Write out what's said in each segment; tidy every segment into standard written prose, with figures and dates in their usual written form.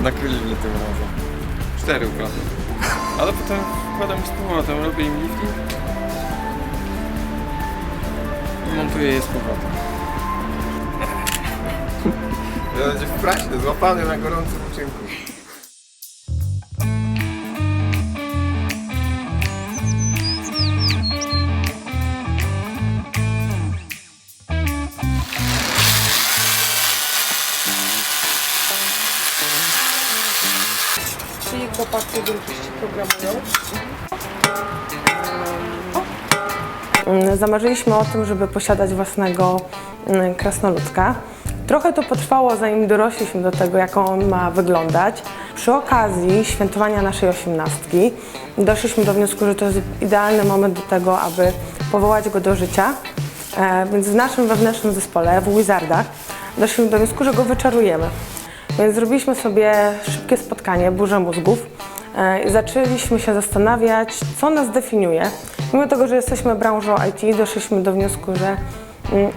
nakryli mnie tym razem. 4 ukradłem. Ale potem wkładam z powrotem, robię im lifting. I montuję je z powrotem. Będzie w prasie, złapany na gorącym uczynku. Czyli chłopaki większości programują. Zamarzyliśmy o tym, żeby posiadać własnego krasnoludka. Trochę to potrwało, zanim dorośliśmy do tego, jak on ma wyglądać. Przy okazji świętowania naszej 18 doszliśmy do wniosku, że to jest idealny moment do tego, aby powołać go do życia. Więc w naszym wewnętrznym zespole, w Wizardach, doszliśmy do wniosku, że go wyczarujemy. Więc zrobiliśmy sobie szybkie spotkanie, burzę mózgów i zaczęliśmy się zastanawiać, co nas definiuje. Mimo tego, że jesteśmy branżą IT, doszliśmy do wniosku, że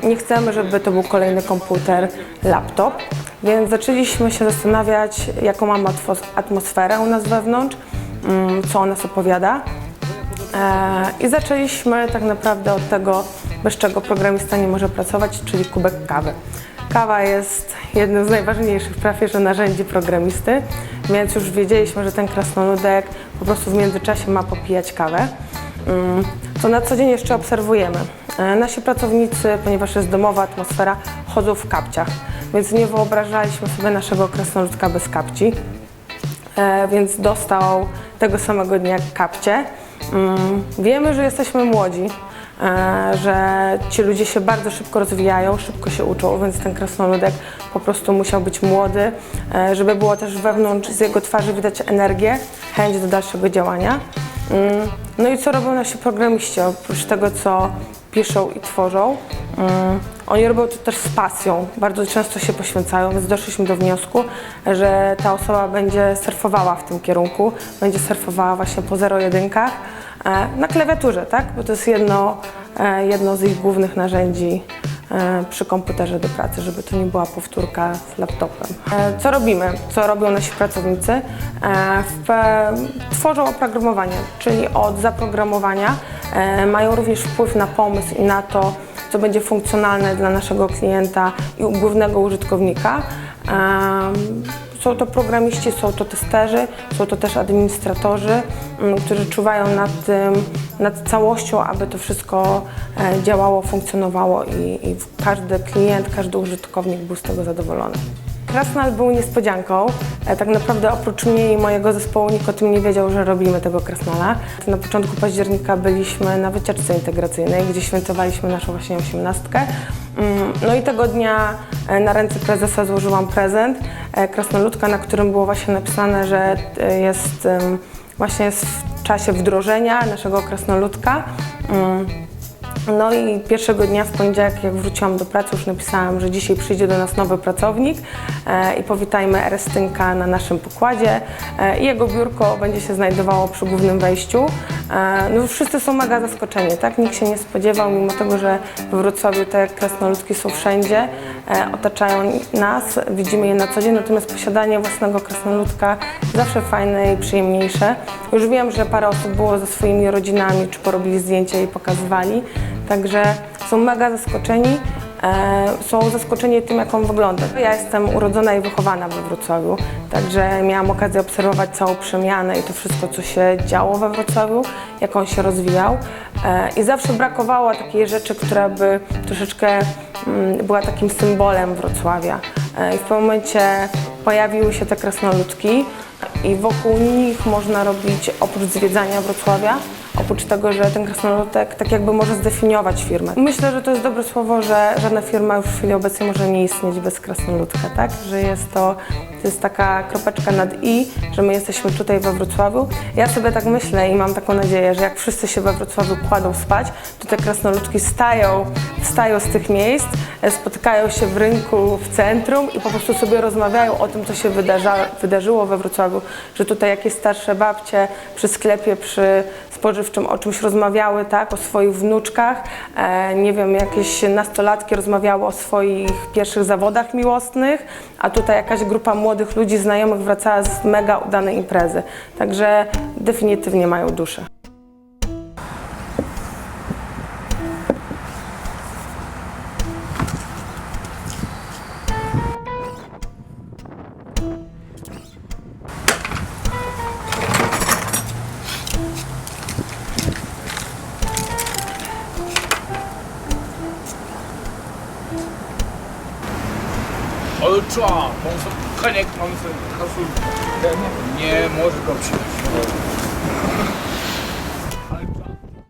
nie chcemy, żeby to był kolejny komputer, laptop, więc zaczęliśmy się zastanawiać, jaką mamy atmosferę u nas wewnątrz, co o nas opowiada. I zaczęliśmy tak naprawdę od tego, bez czego programista nie może pracować, czyli kubek kawy. Kawa jest jednym z najważniejszych prawie że narzędzi programisty, więc już wiedzieliśmy, że ten krasnoludek po prostu w międzyczasie ma popijać kawę. Co na co dzień jeszcze obserwujemy. Nasi pracownicy, ponieważ jest domowa atmosfera, chodzą w kapciach, więc nie wyobrażaliśmy sobie naszego krasnoludka bez kapci, więc dostał tego samego dnia kapcie. Wiemy, że jesteśmy młodzi, że ci ludzie się bardzo szybko rozwijają, szybko się uczą, więc ten krasnoludek po prostu musiał być młody, żeby było też wewnątrz z jego twarzy widać energię, chęć do dalszego działania. No i co robią nasi programiści? Oprócz tego, co piszą i tworzą, oni robią to też z pasją, bardzo często się poświęcają, więc doszliśmy do wniosku, że ta osoba będzie surfowała w tym kierunku, będzie surfowała właśnie po 0-1 na klawiaturze, tak? Bo to jest jedno z ich głównych narzędzi przy komputerze do pracy, żeby to nie była powtórka z laptopem. Co robimy? Co robią nasi pracownicy? Tworzą oprogramowanie, czyli od zaprogramowania mają również wpływ na pomysł i na to, co będzie funkcjonalne dla naszego klienta i głównego użytkownika. Są to programiści, są to testerzy, są to też administratorzy, którzy czuwają nad całością, aby to wszystko działało, funkcjonowało i każdy klient, każdy użytkownik był z tego zadowolony. Krasnal był niespodzianką. Tak naprawdę oprócz mnie i mojego zespołu nikt o tym nie wiedział, że robimy tego krasnala. Na początku października byliśmy na wycieczce integracyjnej, gdzie świętowaliśmy naszą właśnie 18. No i tego dnia na ręce prezesa złożyłam prezent krasnoludka, na którym było właśnie napisane, że jest w czasie wdrożenia naszego krasnoludka. No i pierwszego dnia w poniedziałek, jak wróciłam do pracy, już napisałam, że dzisiaj przyjdzie do nas nowy pracownik i powitajmy Erestynka na naszym pokładzie. Jego biurko będzie się znajdowało przy głównym wejściu. No wszyscy są mega zaskoczeni, tak? Nikt się nie spodziewał, mimo tego, że we Wrocławiu te krasnoludki są wszędzie, otaczają nas, widzimy je na co dzień, natomiast posiadanie własnego krasnoludka zawsze fajne i przyjemniejsze. Już wiem, że parę osób było ze swoimi rodzinami, czy porobili zdjęcia i pokazywali. Także są mega zaskoczeni, są zaskoczeni tym, jak on wygląda. Ja jestem urodzona i wychowana we Wrocławiu, także miałam okazję obserwować całą przemianę i to wszystko, co się działo we Wrocławiu, jak on się rozwijał. I zawsze brakowało takiej rzeczy, która by troszeczkę była takim symbolem Wrocławia. I w pewnym momencie pojawiły się te krasnoludki i wokół nich można robić, oprócz zwiedzania Wrocławia, oprócz tego, że ten krasnoludek tak jakby może zdefiniować firmę. Myślę, że to jest dobre słowo, że żadna firma już w chwili obecnej może nie istnieć bez krasnoludka, tak? Że to jest taka kropeczka nad i, że my jesteśmy tutaj we Wrocławiu. Ja sobie tak myślę i mam taką nadzieję, że jak wszyscy się we Wrocławiu kładą spać, to te krasnoludki wstają z tych miejsc, spotykają się w rynku, w centrum i po prostu sobie rozmawiają o tym, co się wydarzyło we Wrocławiu, że tutaj jakieś starsze babcie przy sklepie, przy spożywczym o czymś rozmawiały, tak, o swoich wnuczkach, nie wiem, jakieś nastolatki rozmawiały o swoich pierwszych zawodach miłosnych, a tutaj jakaś grupa młodych młodych ludzi, znajomych wracała z mega udanej imprezy. Także definitywnie mają duszę. 어좋아 멍석 카넥 멍석 가수 네, 뭐, 예, 뭐, 그거 없이.